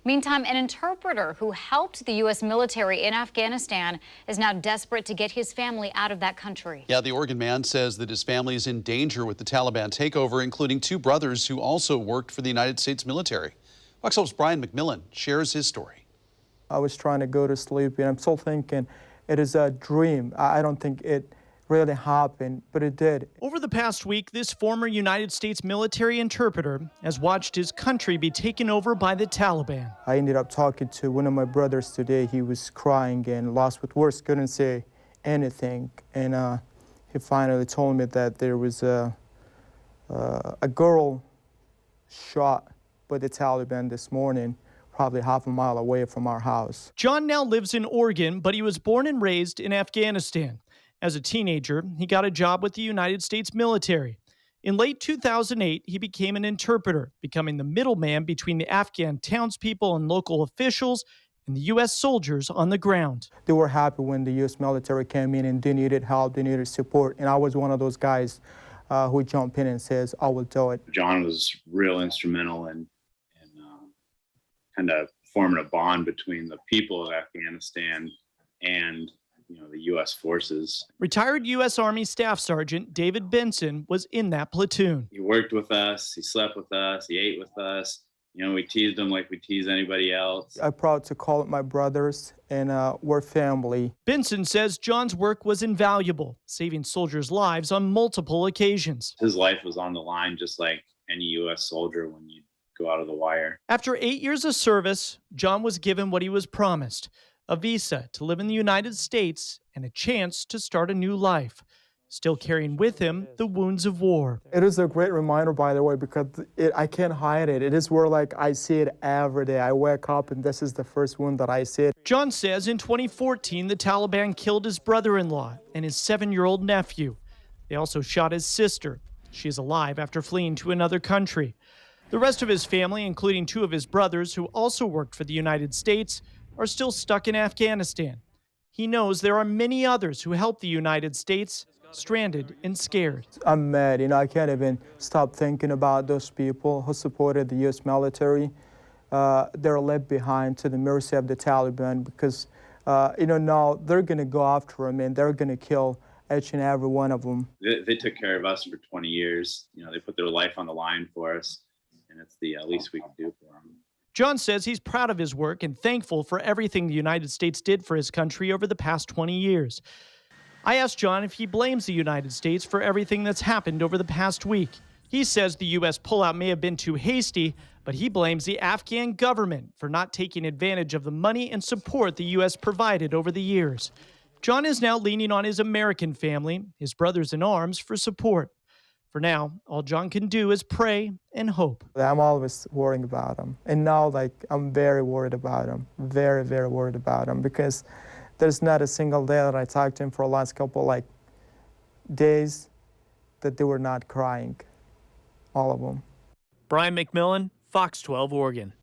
Meantime, an interpreter who helped the U.S. military in Afghanistan is now desperate to get his family out of that country. Yeah, the Oregon man says that his family is in danger with the Taliban takeover, including two brothers who also worked for the United States military. Fox 12's Brian McMillan shares his story. I was trying to go to sleep, and I'm still thinking it is a dream. I don't think it really happened, but it did. Over the past week, this former United States military interpreter has watched his country be taken over by the Taliban. I ended up talking to one of my brothers today. He was crying and lost with words, couldn't say anything. And he finally told me that there was a girl shot by the Taliban this morning, probably half a mile away from our house. John now lives in Oregon, but he was born and raised in Afghanistan. As a teenager, he got a job with the United States military. In late 2008, he became an interpreter, becoming the middleman between the Afghan townspeople and local officials and the U.S. soldiers on the ground. They were happy when the U.S. military came in and they needed help, they needed support. And I was one of those guys who jumped in and says, I will do it. John was real instrumental in kind of forming a bond between the people of Afghanistan and the U.S. forces. Retired U.S. Army Staff Sergeant David Benson was in that platoon. He worked with us, he slept with us, he ate with us. We teased him like we tease anybody else. I'm proud to call it my brothers, and we're family. Benson says John's work was invaluable, saving soldiers' lives on multiple occasions. His life was on the line just like any U.S. soldier when you go out of the wire. After 8 years of service, John was given what he was promised: a visa to live in the United States and a chance to start a new life, still carrying with him the wounds of war. It is a great reminder, by the way, because I can't hide it. It is where I see it every day. I wake up and this is the first one that I see it. John says in 2014, the Taliban killed his brother-in-law and his 7-year-old nephew. They also shot his sister. She is alive after fleeing to another country. The rest of his family, including 2 of his brothers who also worked for the United States, are still stuck in Afghanistan. He knows there are many others who helped the United States, stranded and scared. I'm mad. I can't even stop thinking about those people who supported the U.S. military. They're left behind to the mercy of the Taliban because, now they're going to go after them and they're going to kill each and every one of them. They took care of us for 20 years. They put their life on the line for us, and it's the least we can do for them. John says he's proud of his work and thankful for everything the United States did for his country over the past 20 years. I asked John if he blames the United States for everything that's happened over the past week. He says the U.S. pullout may have been too hasty, but he blames the Afghan government for not taking advantage of the money and support the U.S. provided over the years. John is now leaning on his American family, his brothers in arms, for support. For now, all John can do is pray and hope. I'm always worrying about him. And now, I'm very worried about him. Very, very worried about him because there's not a single day that I talked to him for the last couple, days that they were not crying. All of them. Brian McMillan, Fox 12, Oregon.